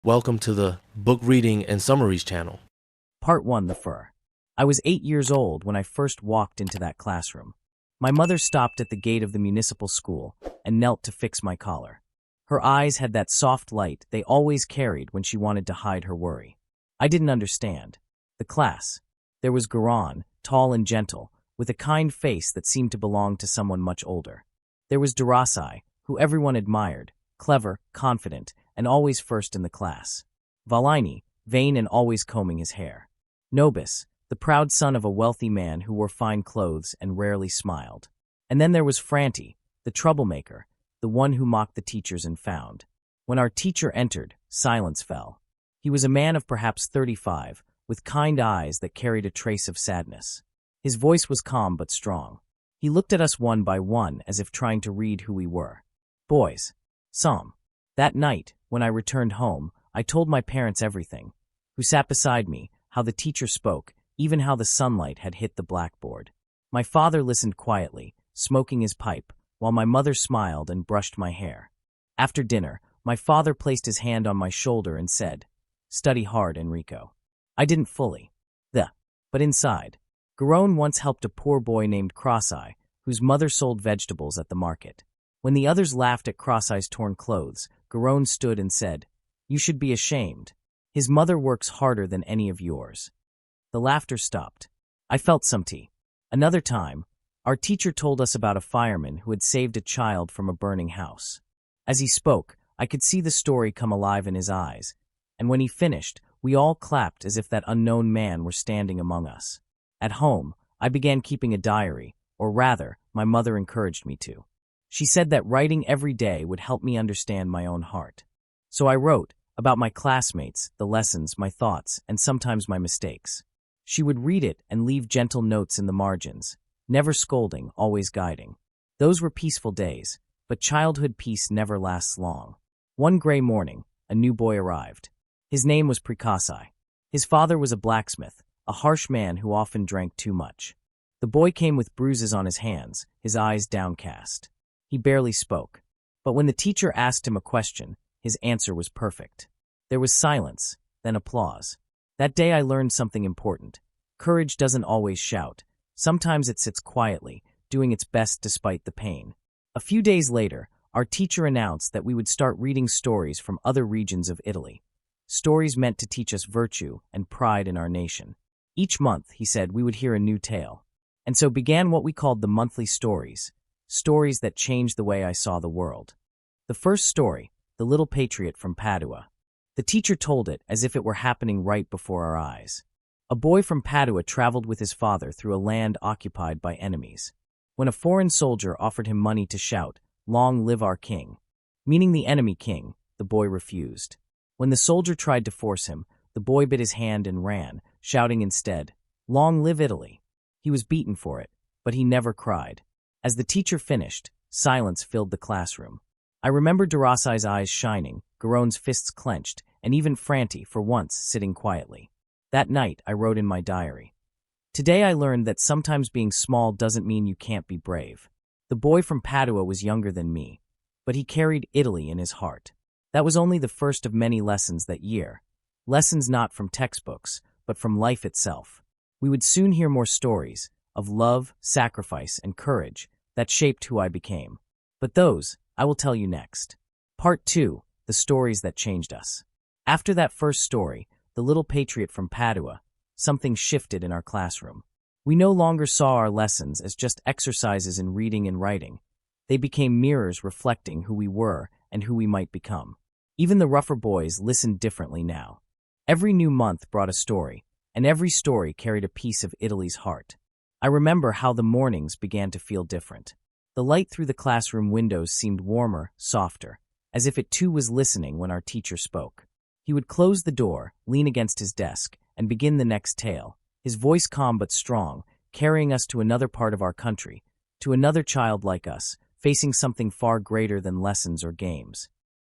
Welcome to the Book Reading and Summaries channel. Part 1: The Fur. I was 8 years old when I first walked into that classroom. My mother stopped at the gate of the municipal school and knelt to fix my collar. Her eyes had that soft light they always carried when she wanted to hide her worry. I didn't understand. The class. There was Garrone, tall and gentle, with a kind face that seemed to belong to someone much older. There was De Amicis, who everyone admired, clever, confident, and always first in the class. Valini, vain and always combing his hair. Nobis, the proud son of a wealthy man who wore fine clothes and rarely smiled. And then there was Franti, the troublemaker, the one who mocked the teachers and found. When our teacher entered, silence fell. He was a man of perhaps 35, with kind eyes that carried a trace of sadness. His voice was calm but strong. He looked at us one by one as if trying to read who we were. Boys. Some. That night, when I returned home, I told my parents everything. Who sat beside me, how the teacher spoke, even how the sunlight had hit the blackboard. My father listened quietly, smoking his pipe, while my mother smiled and brushed my hair. After dinner, my father placed his hand on my shoulder and said, "Study hard, Enrico." I didn't fully. But inside. Garrone once helped a poor boy named Precossi, whose mother sold vegetables at the market. When the others laughed at Precosi's torn clothes, Garrone stood and said, "You should be ashamed. His mother works harder than any of yours." The laughter stopped. I felt some tea. Another time, our teacher told us about a fireman who had saved a child from a burning house. As he spoke, I could see the story come alive in his eyes, and when he finished, we all clapped as if that unknown man were standing among us. At home, I began keeping a diary, or rather, my mother encouraged me to. She said that writing every day would help me understand my own heart. So I wrote about my classmates, the lessons, my thoughts, and sometimes my mistakes. She would read it and leave gentle notes in the margins, never scolding, always guiding. Those were peaceful days, but childhood peace never lasts long. One gray morning, a new boy arrived. His name was Precossi. His father was a blacksmith, a harsh man who often drank too much. The boy came with bruises on his hands, his eyes downcast. He barely spoke. But when the teacher asked him a question, his answer was perfect. There was silence, then applause. That day I learned something important. Courage doesn't always shout. Sometimes it sits quietly, doing its best despite the pain. A few days later, our teacher announced that we would start reading stories from other regions of Italy. Stories meant to teach us virtue and pride in our nation. Each month, he said, we would hear a new tale. And so began what we called the monthly stories. Stories that changed the way I saw the world. The first story, The Little Patriot from Padua. The teacher told it as if it were happening right before our eyes. A boy from Padua traveled with his father through a land occupied by enemies. When a foreign soldier offered him money to shout, "Long live our king," meaning the enemy king, the boy refused. When the soldier tried to force him, the boy bit his hand and ran, shouting instead, "Long live Italy." He was beaten for it, but he never cried. As the teacher finished, silence filled the classroom. I remember De Amicis' eyes shining, Garrone's fists clenched, and even Franti, for once, sitting quietly. That night, I wrote in my diary. Today I learned that sometimes being small doesn't mean you can't be brave. The boy from Padua was younger than me, but he carried Italy in his heart. That was only the first of many lessons that year. Lessons not from textbooks, but from life itself. We would soon hear more stories of love, sacrifice, and courage that shaped who I became. But those, I will tell you next. Part 2, The Stories That Changed Us. After that first story, The Little Patriot from Padua, something shifted in our classroom. We no longer saw our lessons as just exercises in reading and writing. They became mirrors reflecting who we were and who we might become. Even the rougher boys listened differently now. Every new month brought a story, and every story carried a piece of Italy's heart. I remember how the mornings began to feel different. The light through the classroom windows seemed warmer, softer, as if it too was listening when our teacher spoke. He would close the door, lean against his desk, and begin the next tale, his voice calm but strong, carrying us to another part of our country, to another child like us, facing something far greater than lessons or games.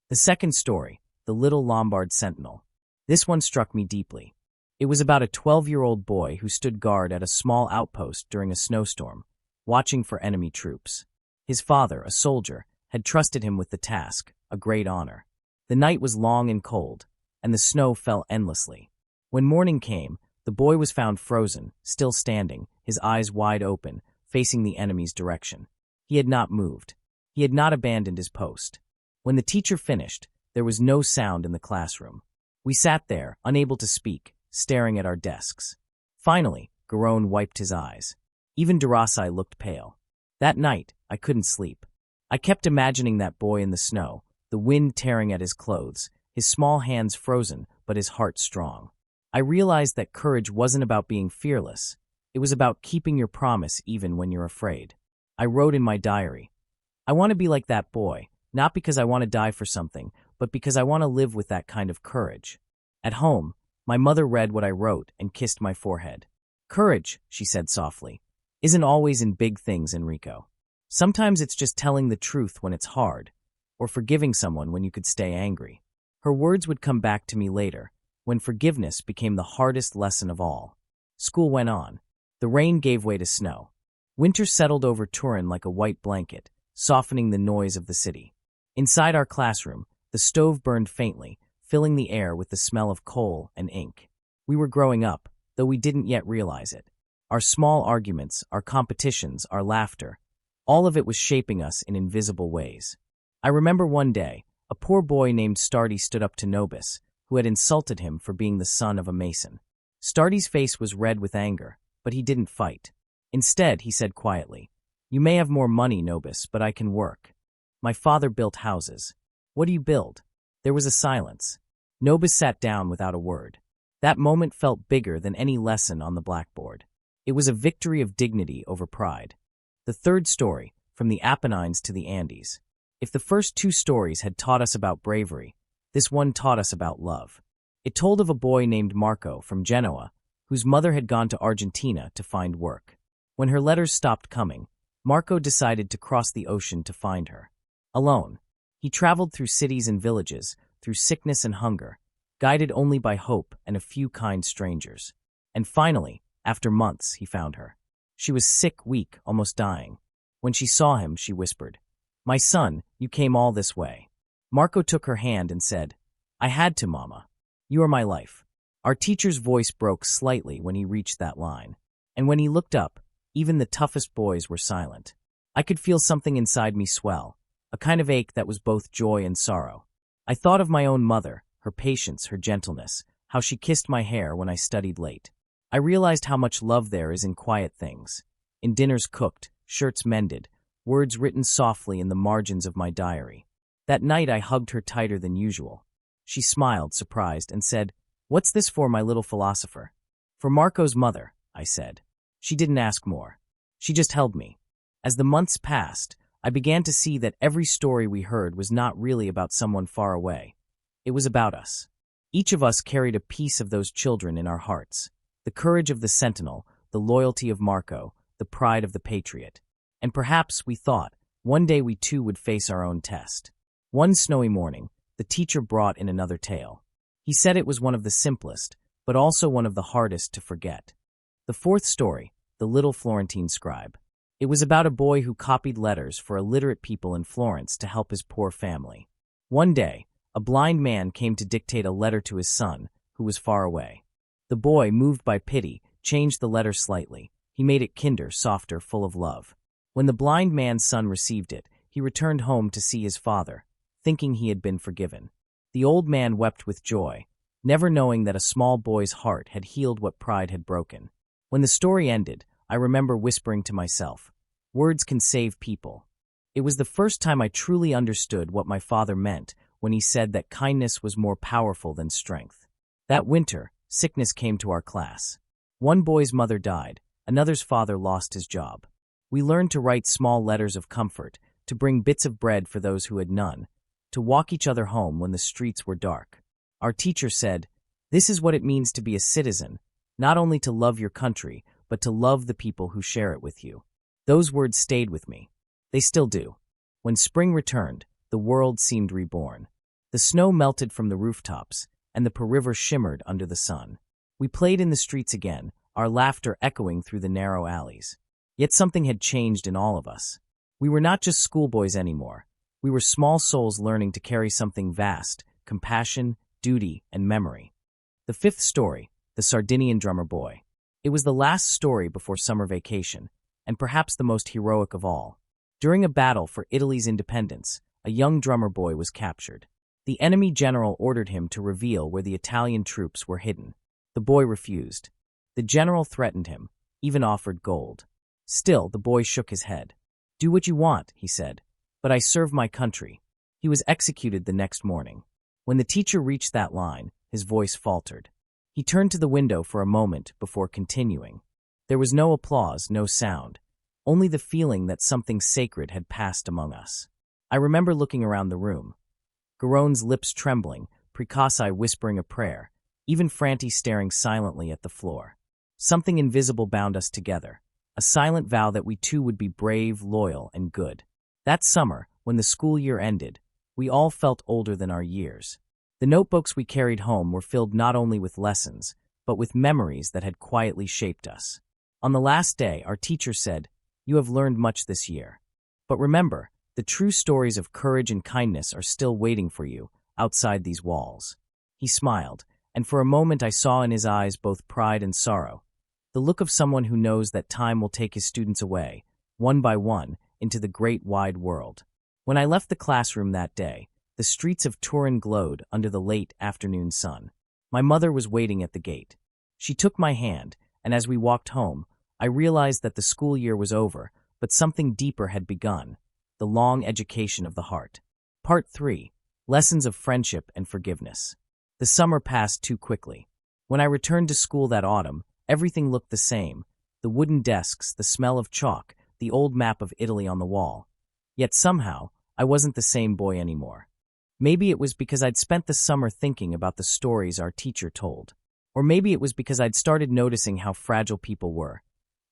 The second story, The Little Lombard Sentinel. This one struck me deeply. It was about a 12-year-old boy who stood guard at a small outpost during a snowstorm, watching for enemy troops. His father, a soldier, had trusted him with the task, a great honor. The night was long and cold, and the snow fell endlessly. When morning came, the boy was found frozen, still standing, his eyes wide open, facing the enemy's direction. He had not moved. He had not abandoned his post. When the teacher finished, there was no sound in the classroom. We sat there, unable to speak, staring at our desks. Finally, Garrone wiped his eyes. Even Darasai looked pale. That night, I couldn't sleep. I kept imagining that boy in the snow, the wind tearing at his clothes, his small hands frozen, but his heart strong. I realized that courage wasn't about being fearless. It was about keeping your promise even when you're afraid. I wrote in my diary, I want to be like that boy, not because I want to die for something, but because I want to live with that kind of courage. At home, my mother read what I wrote and kissed my forehead. Courage, she said softly, isn't always in big things, Enrico. Sometimes it's just telling the truth when it's hard, or forgiving someone when you could stay angry. Her words would come back to me later, when forgiveness became the hardest lesson of all. School went on. The rain gave way to snow. Winter settled over Turin like a white blanket, softening the noise of the city. Inside our classroom, the stove burned faintly, filling the air with the smell of coal and ink. We were growing up, though we didn't yet realize it. Our small arguments, our competitions, our laughter, all of it was shaping us in invisible ways. I remember one day, a poor boy named Stardi stood up to Nobis, who had insulted him for being the son of a mason. Stardi's face was red with anger, but he didn't fight. Instead, he said quietly, "You may have more money, Nobis, but I can work. My father built houses. What do you build?" There was a silence. Nobis sat down without a word. That moment felt bigger than any lesson on the blackboard. It was a victory of dignity over pride. The third story, from the Apennines to the Andes. If the first two stories had taught us about bravery, this one taught us about love. It told of a boy named Marco from Genoa, whose mother had gone to Argentina to find work. When her letters stopped coming, Marco decided to cross the ocean to find her. Alone, he traveled through cities and villages, through sickness and hunger, guided only by hope and a few kind strangers. And finally, after months, he found her. She was sick, weak, almost dying. When she saw him, she whispered, "My son, you came all this way." Marco took her hand and said, "I had to, Mama. You are my life." Our teacher's voice broke slightly when he reached that line. And when he looked up, even the toughest boys were silent. I could feel something inside me swell, a kind of ache that was both joy and sorrow. I thought of my own mother, her patience, her gentleness, how she kissed my hair when I studied late. I realized how much love there is in quiet things, in dinners cooked, shirts mended, words written softly in the margins of my diary. That night I hugged her tighter than usual. She smiled, surprised, and said, "What's this for, my little philosopher?" "For Marco's mother," I said. She didn't ask more. She just held me. As the months passed, I began to see that every story we heard was not really about someone far away. It was about us. Each of us carried a piece of those children in our hearts. The courage of the sentinel, the loyalty of Marco, the pride of the patriot. And perhaps, we thought, one day we too would face our own test. One snowy morning, the teacher brought in another tale. He said it was one of the simplest, but also one of the hardest to forget. The fourth story, the Little Florentine Scribe. It was about a boy who copied letters for illiterate people in Florence to help his poor family. One day, a blind man came to dictate a letter to his son, who was far away. The boy, moved by pity, changed the letter slightly. He made it kinder, softer, full of love. When the blind man's son received it, he returned home to see his father, thinking he had been forgiven. The old man wept with joy, never knowing that a small boy's heart had healed what pride had broken. When the story ended, I remember whispering to myself, "Words can save people." It was the first time I truly understood what my father meant when he said that kindness was more powerful than strength. That winter, sickness came to our class. One boy's mother died, another's father lost his job. We learned to write small letters of comfort, to bring bits of bread for those who had none, to walk each other home when the streets were dark. Our teacher said, "This is what it means to be a citizen, not only to love your country, but to love the people who share it with you." Those words stayed with me. They still do. When spring returned, the world seemed reborn. The snow melted from the rooftops, and the river shimmered under the sun. We played in the streets again, our laughter echoing through the narrow alleys. Yet something had changed in all of us. We were not just schoolboys anymore. We were small souls learning to carry something vast, compassion, duty, and memory. The fifth story, The Sardinian Drummer Boy. It was the last story before summer vacation, and perhaps the most heroic of all. During a battle for Italy's independence, a young drummer boy was captured. The enemy general ordered him to reveal where the Italian troops were hidden. The boy refused. The general threatened him, even offered gold. Still, the boy shook his head. "Do what you want," he said, "but I serve my country." He was executed the next morning. When the teacher reached that line, his voice faltered. He turned to the window for a moment before continuing. There was no applause, no sound, only the feeling that something sacred had passed among us. I remember looking around the room. Garrone's lips trembling, Precossi whispering a prayer, even Franti staring silently at the floor. Something invisible bound us together, a silent vow that we too would be brave, loyal, and good. That summer, when the school year ended, we all felt older than our years. The notebooks we carried home were filled not only with lessons, but with memories that had quietly shaped us. On the last day, our teacher said, "You have learned much this year. But remember, the true stories of courage and kindness are still waiting for you outside these walls." He smiled, and for a moment I saw in his eyes both pride and sorrow, the look of someone who knows that time will take his students away, one by one, into the great wide world. When I left the classroom that day, the streets of Turin glowed under the late afternoon sun. My mother was waiting at the gate. She took my hand, and as we walked home, I realized that the school year was over, but something deeper had begun, the long education of the heart. Part 3. Lessons of Friendship and Forgiveness. The summer passed too quickly. When I returned to school that autumn, everything looked the same, the wooden desks, the smell of chalk, the old map of Italy on the wall. Yet somehow, I wasn't the same boy anymore. Maybe it was because I'd spent the summer thinking about the stories our teacher told. Or maybe it was because I'd started noticing how fragile people were,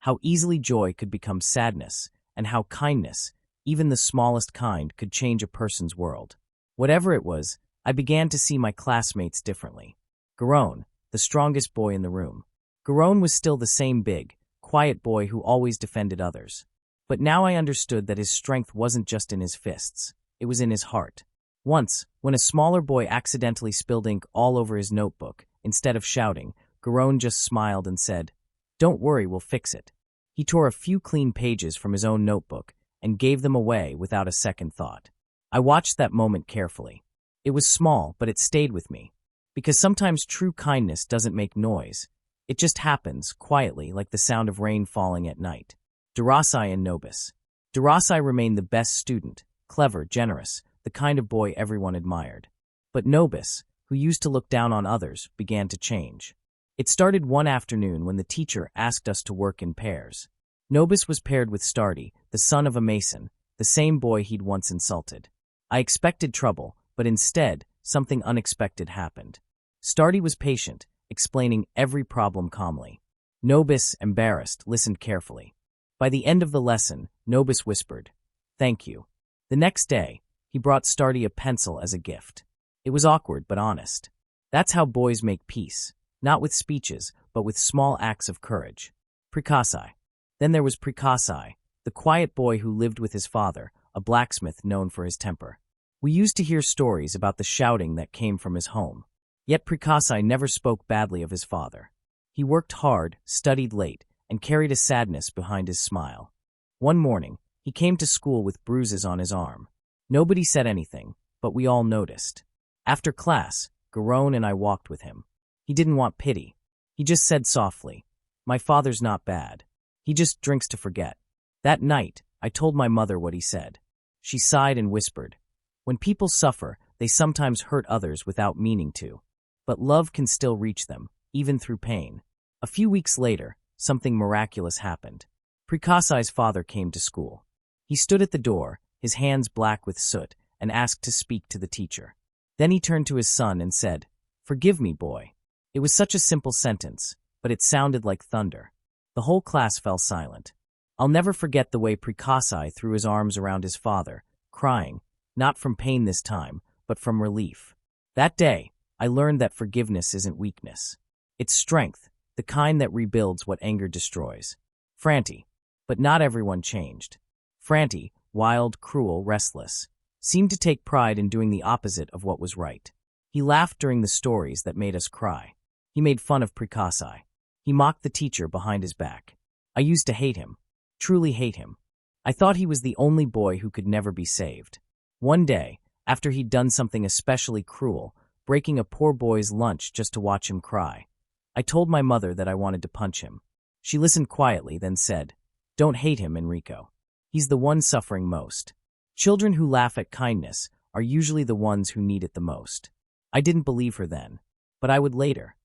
how easily joy could become sadness, and how kindness, even the smallest kind, could change a person's world. Whatever it was, I began to see my classmates differently. Garrone, the strongest boy in the room. Garrone was still the same big, quiet boy who always defended others. But now I understood that his strength wasn't just in his fists, it was in his heart. Once, when a smaller boy accidentally spilled ink all over his notebook, instead of shouting, Garrone just smiled and said, "Don't worry, we'll fix it." He tore a few clean pages from his own notebook and gave them away without a second thought. I watched that moment carefully. It was small, but it stayed with me. Because sometimes true kindness doesn't make noise. It just happens, quietly, like the sound of rain falling at night. Derossi and Nobis. Derossi remained the best student, clever, generous, the kind of boy everyone admired. But Nobis, who used to look down on others, began to change. It started one afternoon when the teacher asked us to work in pairs. Nobis was paired with Stardi, the son of a mason, the same boy he'd once insulted. I expected trouble, but instead, something unexpected happened. Stardi was patient, explaining every problem calmly. Nobis, embarrassed, listened carefully. By the end of the lesson, Nobis whispered, "Thank you." The next day, he brought Stardi a pencil as a gift. It was awkward but honest. That's how boys make peace, not with speeches, but with small acts of courage. Precossi. Then there was Precossi, the quiet boy who lived with his father, a blacksmith known for his temper. We used to hear stories about the shouting that came from his home. Yet Precossi never spoke badly of his father. He worked hard, studied late, and carried a sadness behind his smile. One morning, he came to school with bruises on his arm. Nobody said anything, but we all noticed. After class, Garrone and I walked with him. He didn't want pity. He just said softly, "My father's not bad. He just drinks to forget." That night, I told my mother what he said. She sighed and whispered, "When people suffer, they sometimes hurt others without meaning to. But love can still reach them, even through pain." A few weeks later, something miraculous happened. Precossi's father came to school. He stood at the door, his hands black with soot, and asked to speak to the teacher. Then he turned to his son and said, "Forgive me, boy." It was such a simple sentence, but it sounded like thunder. The whole class fell silent. I'll never forget the way Precossi threw his arms around his father, crying, not from pain this time, but from relief. That day, I learned that forgiveness isn't weakness. It's strength, the kind that rebuilds what anger destroys. Franti. But not everyone changed. Franti, wild, cruel, restless, seemed to take pride in doing the opposite of what was right. He laughed during the stories that made us cry. He made fun of Precossi. He mocked the teacher behind his back. I used to hate him. Truly hate him. I thought he was the only boy who could never be saved. One day, after he'd done something especially cruel, breaking a poor boy's lunch just to watch him cry, I told my mother that I wanted to punch him. She listened quietly, then said, "Don't hate him, Enrico. He's the one suffering most. Children who laugh at kindness are usually the ones who need it the most." I didn't believe her then, but I would later.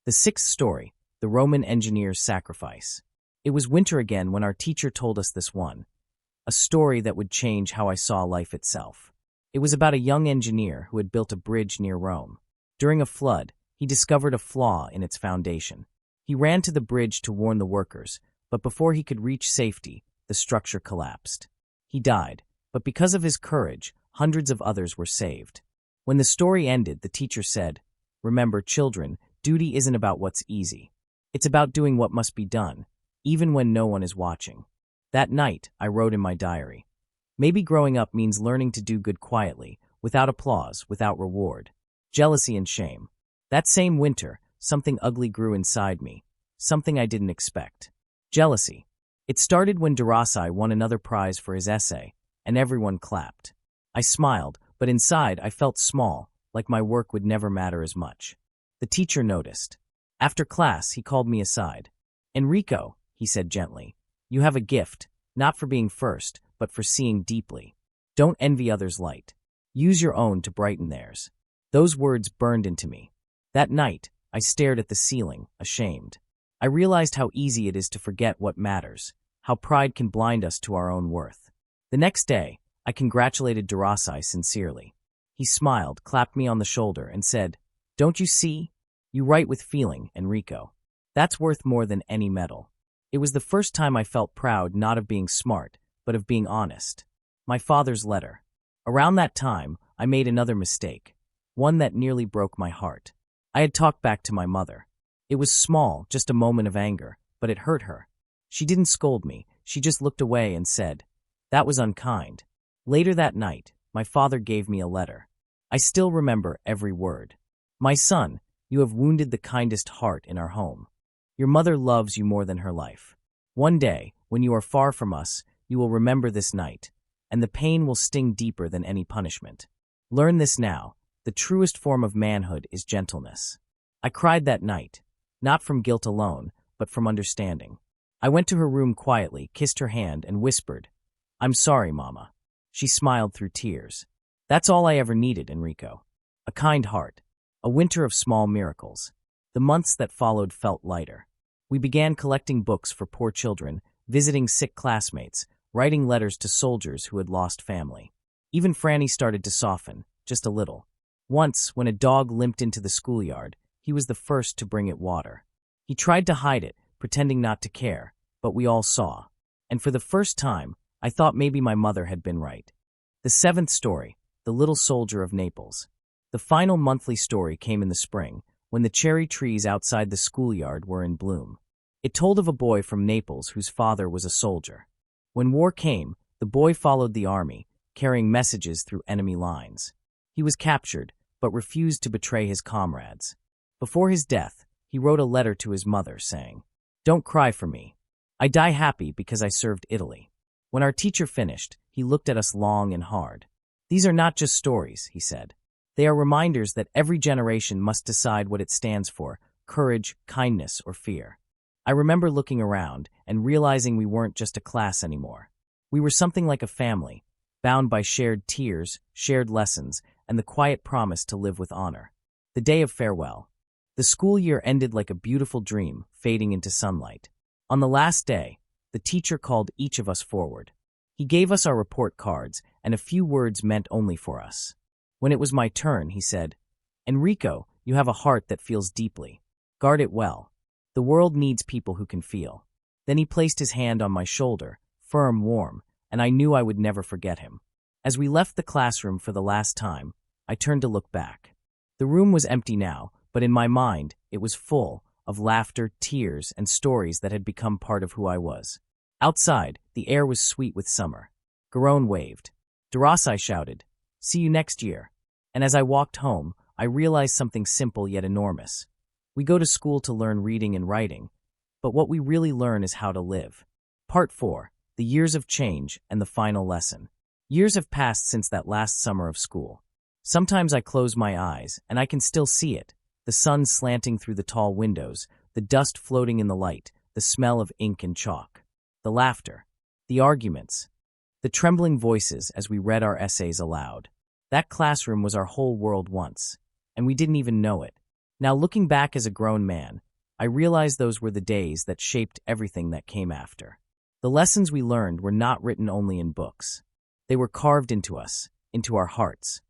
The sixth story, the Roman engineer's sacrifice. It was winter again when our teacher told us this one, a story that would change how I saw life itself. It was about a young engineer who had built a bridge near Rome. During a flood, he discovered a flaw in its foundation. He ran to the bridge to warn the workers, but before he could reach safety, the structure collapsed. He died, but because of his courage, hundreds of others were saved. When the story ended, the teacher said, "Remember, children, duty isn't about what's easy. It's about doing what must be done, even when no one is watching." That night, I wrote in my diary, "Maybe growing up means learning to do good quietly, without applause, without reward. Jealousy and shame." That same winter, something ugly grew inside me, something I didn't expect. Jealousy. It started when Garrone won another prize for his essay, and everyone clapped. I smiled, but inside I felt small, like my work would never matter as much. The teacher noticed. After class, he called me aside. "Enrico," he said gently, "you have a gift, not for being first, but for seeing deeply. Don't envy others' light. Use your own to brighten theirs." Those words burned into me. That night, I stared at the ceiling, ashamed. I realized how easy it is to forget what matters, how pride can blind us to our own worth. The next day, I congratulated Garrone sincerely. He smiled, clapped me on the shoulder, and said, "Don't you see? You write with feeling, Enrico. That's worth more than any medal." It was the first time I felt proud not of being smart, but of being honest. My father's letter. Around that time, I made another mistake, one that nearly broke my heart. I had talked back to my mother. It was small, just a moment of anger, but it hurt her. She didn't scold me, she just looked away and said, "That was unkind." Later that night, my father gave me a letter. I still remember every word. "My son, you have wounded the kindest heart in our home. Your mother loves you more than her life. One day, when you are far from us, you will remember this night, and the pain will sting deeper than any punishment. Learn this now, the truest form of manhood is gentleness." I cried that night, not from guilt alone, but from understanding. I went to her room quietly, kissed her hand, and whispered, "I'm sorry, Mama." She smiled through tears. That's all I ever needed, Enrico. A kind heart. A winter of small miracles. The months that followed felt lighter. We began collecting books for poor children, visiting sick classmates, writing letters to soldiers who had lost family. Even Franti started to soften, just a little. Once, when a dog limped into the schoolyard, he was the first to bring it water. He tried to hide it, pretending not to care, but we all saw. And for the first time, I thought maybe my mother had been right. The seventh story, the Little Soldier of Naples. The final monthly story came in the spring, when the cherry trees outside the schoolyard were in bloom. It told of a boy from Naples whose father was a soldier. When war came, the boy followed the army, carrying messages through enemy lines. He was captured, but refused to betray his comrades. Before his death, he wrote a letter to his mother saying, "Don't cry for me. I die happy because I served Italy." When our teacher finished, he looked at us long and hard. "These are not just stories," he said. "They are reminders that every generation must decide what it stands for, courage, kindness, or fear." I remember looking around and realizing we weren't just a class anymore. We were something like a family, bound by shared tears, shared lessons, and the quiet promise to live with honor. The day of farewell. The school year ended like a beautiful dream, fading into sunlight. On the last day, the teacher called each of us forward. He gave us our report cards, and a few words meant only for us. When it was my turn, he said, "Enrico, you have a heart that feels deeply. Guard it well. The world needs people who can feel." Then he placed his hand on my shoulder, firm, warm, and I knew I would never forget him. As we left the classroom for the last time, I turned to look back. The room was empty now, but in my mind, it was full of laughter, tears, and stories that had become part of who I was. Outside, the air was sweet with summer. Garrone waved. Garrone shouted, "See you next year." And as I walked home, I realized something simple yet enormous. We go to school to learn reading and writing, but what we really learn is how to live. Part 4. The Years of Change and the Final Lesson. Years have passed since that last summer of school. Sometimes I close my eyes, and I can still see it. The sun slanting through the tall windows, the dust floating in the light, the smell of ink and chalk. The laughter. The arguments. The trembling voices as we read our essays aloud. That classroom was our whole world once, and we didn't even know it. Now looking back as a grown man, I realize those were the days that shaped everything that came after. The lessons we learned were not written only in books. They were carved into us, into our hearts.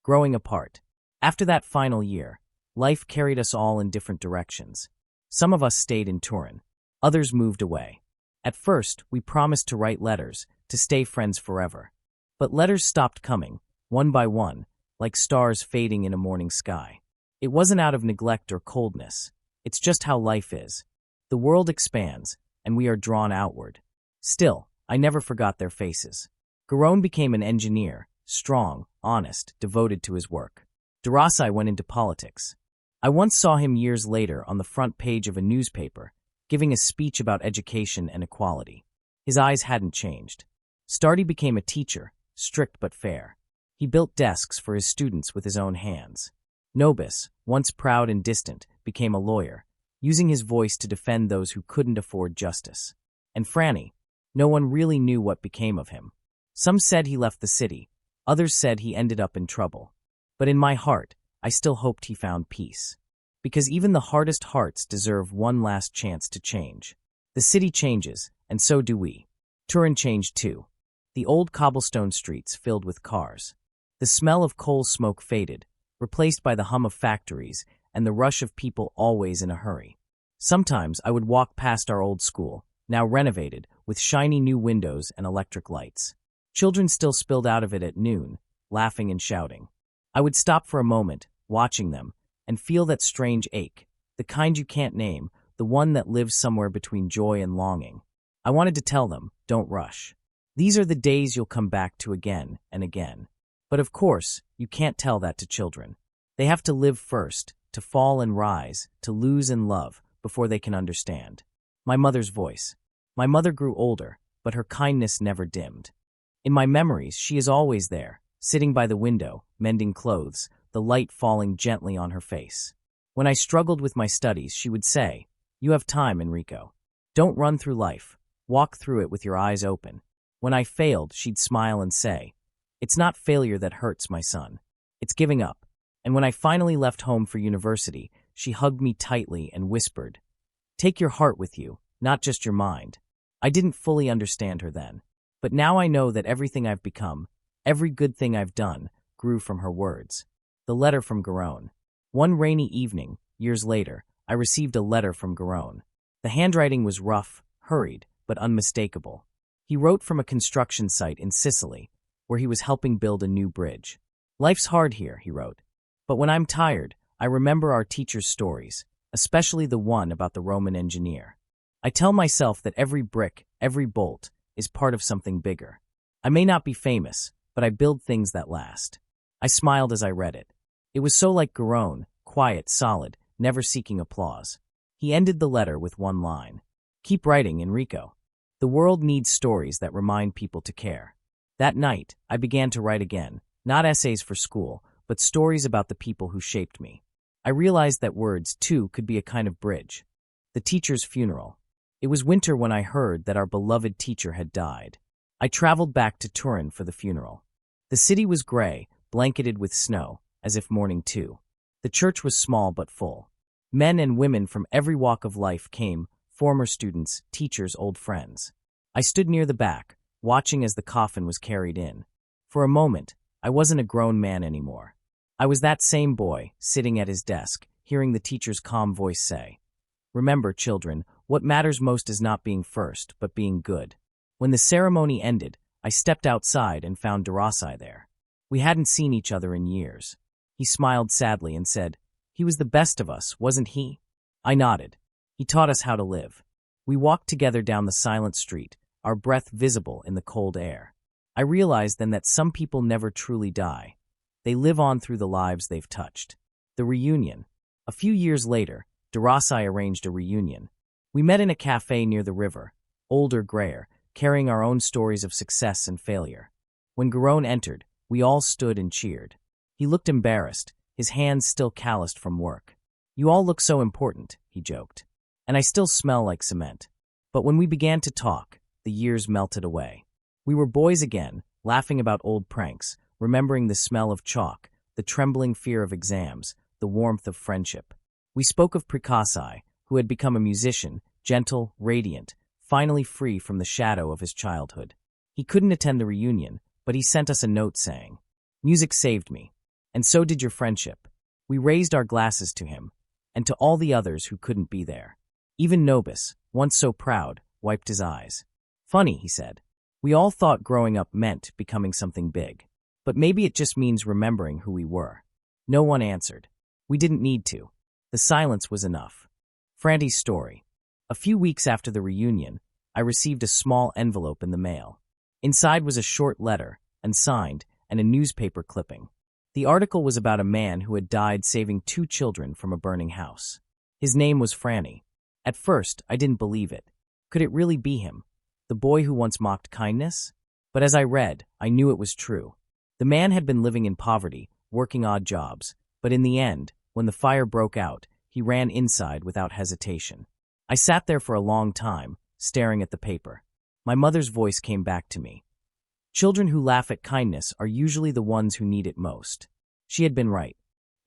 Growing apart. After that final year, life carried us all in different directions. Some of us stayed in Turin. Others moved away. At first, we promised to write letters, to stay friends forever. But letters stopped coming, one by one, like stars fading in a morning sky. It wasn't out of neglect or coldness. It's just how life is. The world expands, and we are drawn outward. Still, I never forgot their faces. Garrone became an engineer, strong, honest, devoted to his work. Derossi went into politics. I once saw him years later on the front page of a newspaper, giving a speech about education and equality. His eyes hadn't changed. Stardi became a teacher, strict but fair. He built desks for his students with his own hands. Nobis, once proud and distant, became a lawyer, using his voice to defend those who couldn't afford justice. And Franti, no one really knew what became of him. Some said he left the city, others said he ended up in trouble. But in my heart, I still hoped he found peace. Because even the hardest hearts deserve one last chance to change. The city changes, and so do we. Turin changed too. The old cobblestone streets filled with cars. The smell of coal smoke faded, replaced by the hum of factories and the rush of people always in a hurry. Sometimes I would walk past our old school, now renovated, with shiny new windows and electric lights. Children still spilled out of it at noon, laughing and shouting. I would stop for a moment, watching them, and feel that strange ache, the kind you can't name, the one that lives somewhere between joy and longing. I wanted to tell them, don't rush. These are the days you'll come back to again and again. But of course, you can't tell that to children. They have to live first, to fall and rise, to lose and love, before they can understand. My mother's voice. My mother grew older, but her kindness never dimmed. In my memories, she is always there, sitting by the window, mending clothes, the light falling gently on her face. When I struggled with my studies, she would say, "You have time, Enrico. Don't run through life. Walk through it with your eyes open." When I failed, she'd smile and say, "It's not failure that hurts, my son. It's giving up." And when I finally left home for university, she hugged me tightly and whispered, "Take your heart with you, not just your mind." I didn't fully understand her then, but now I know that everything I've become, every good thing I've done, grew from her words. The letter from Garrone. One rainy evening, years later, I received a letter from Garrone. The handwriting was rough, hurried, but unmistakable. He wrote from a construction site in Sicily, where he was helping build a new bridge. "Life's hard here," he wrote. "But when I'm tired, I remember our teachers' stories, especially the one about the Roman engineer. I tell myself that every brick, every bolt, is part of something bigger. I may not be famous, but I build things that last." I smiled as I read it. It was so like Garrone, quiet, solid, never seeking applause. He ended the letter with one line. "Keep writing, Enrico. The world needs stories that remind people to care." That night, I began to write again, not essays for school, but stories about the people who shaped me. I realized that words, too, could be a kind of bridge. The teacher's funeral. It was winter when I heard that our beloved teacher had died. I traveled back to Turin for the funeral. The city was gray, blanketed with snow, as if mourning too. The church was small but full. Men and women from every walk of life came, former students, teachers, old friends. I stood near the back, watching as the coffin was carried in. For a moment, I wasn't a grown man anymore. I was that same boy, sitting at his desk, hearing the teacher's calm voice say, "Remember, children, what matters most is not being first, but being good." When the ceremony ended, I stepped outside and found Derossi there. We hadn't seen each other in years. He smiled sadly and said, "He was the best of us, wasn't he?" I nodded. He taught us how to live. We walked together down the silent street, our breath visible in the cold air. I realized then that some people never truly die. They live on through the lives they've touched. The reunion. A few years later, Derossi arranged a reunion. We met in a cafe near the river, older, grayer, carrying our own stories of success and failure. When Garrone entered, we all stood and cheered. He looked embarrassed, his hands still calloused from work. "You all look so important," he joked. "And I still smell like cement." But when we began to talk, the years melted away. We were boys again, laughing about old pranks, remembering the smell of chalk, the trembling fear of exams, the warmth of friendship. We spoke of Precossi, who had become a musician, gentle, radiant, finally free from the shadow of his childhood. He couldn't attend the reunion, but he sent us a note saying, "Music saved me, and so did your friendship." We raised our glasses to him, and to all the others who couldn't be there. Even Nobis, once so proud, wiped his eyes. "Funny," he said. "We all thought growing up meant becoming something big. But maybe it just means remembering who we were." No one answered. We didn't need to. The silence was enough. Franti's story. A few weeks after the reunion, I received a small envelope in the mail. Inside was a short letter, unsigned, and a newspaper clipping. The article was about a man who had died saving 2 children from a burning house. His name was Franti. At first, I didn't believe it. Could it really be him? The boy who once mocked kindness? But as I read, I knew it was true. The man had been living in poverty, working odd jobs, but in the end, when the fire broke out, he ran inside without hesitation. I sat there for a long time, staring at the paper. My mother's voice came back to me. Children who laugh at kindness are usually the ones who need it most. She had been right.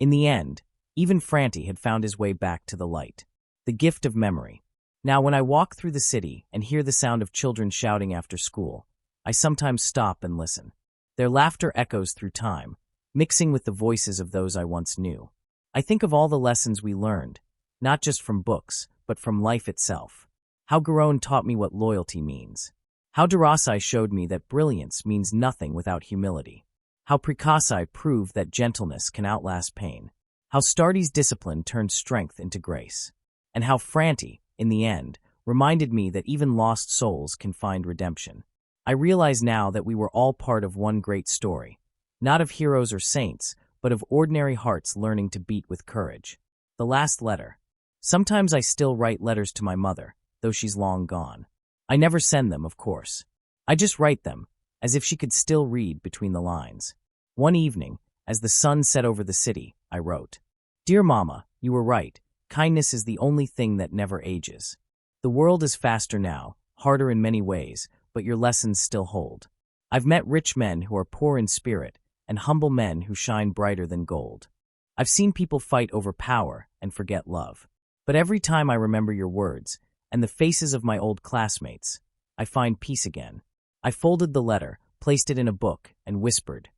In the end, even Franti had found his way back to the light. The gift of memory. Now, when I walk through the city and hear the sound of children shouting after school, I sometimes stop and listen. Their laughter echoes through time, mixing with the voices of those I once knew. I think of all the lessons we learned, not just from books, but from life itself. How Garrone taught me what loyalty means. How Derossi showed me that brilliance means nothing without humility. How Precossi proved that gentleness can outlast pain. How Stardi's discipline turned strength into grace. And how Franti, in the end, reminded me that even lost souls can find redemption. I realize now that we were all part of one great story, not of heroes or saints, but of ordinary hearts learning to beat with courage. The last letter. Sometimes I still write letters to my mother, though she's long gone. I never send them, of course. I just write them, as if she could still read between the lines. One evening, as the sun set over the city, I wrote, "Dear Mama, you were right. Kindness is the only thing that never ages. The world is faster now, harder in many ways, but your lessons still hold. I've met rich men who are poor in spirit, and humble men who shine brighter than gold. I've seen people fight over power and forget love. But every time I remember your words, and the faces of my old classmates, I find peace again." I folded the letter, placed it in a book, and whispered,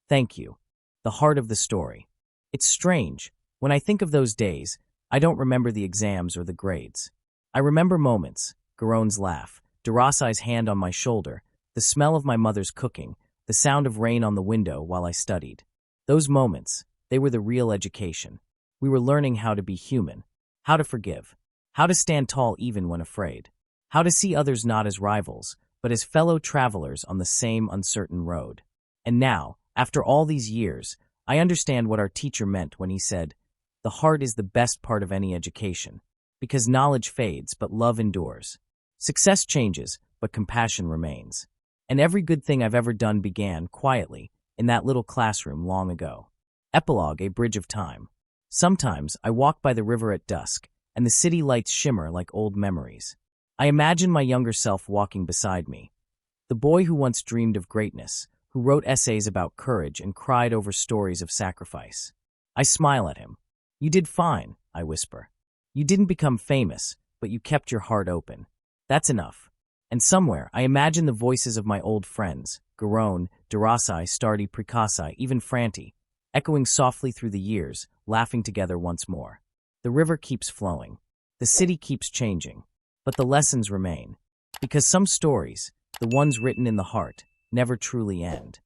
"Thank you." The heart of the story. It's strange. When I think of those days, I don't remember the exams or the grades. I remember moments, Garrone's laugh, Derossi's hand on my shoulder, the smell of my mother's cooking, the sound of rain on the window while I studied. Those moments, they were the real education. We were learning how to be human, how to forgive, how to stand tall even when afraid, how to see others not as rivals, but as fellow travelers on the same uncertain road. And now, after all these years, I understand what our teacher meant when he said, "The heart is the best part of any education, because knowledge fades, but love endures. Success changes, but compassion remains." And every good thing I've ever done began, quietly, in that little classroom long ago. Epilogue, a bridge of time. Sometimes I walk by the river at dusk, and the city lights shimmer like old memories. I imagine my younger self walking beside me, the boy who once dreamed of greatness, who wrote essays about courage and cried over stories of sacrifice. I smile at him. "You did fine," I whisper. "You didn't become famous, but you kept your heart open. That's enough." And somewhere, I imagine the voices of my old friends, Garrone, Derossi, Stardi, Precossi, even Franti, echoing softly through the years, laughing together once more. The river keeps flowing. The city keeps changing. But the lessons remain. Because some stories, the ones written in the heart, never truly end.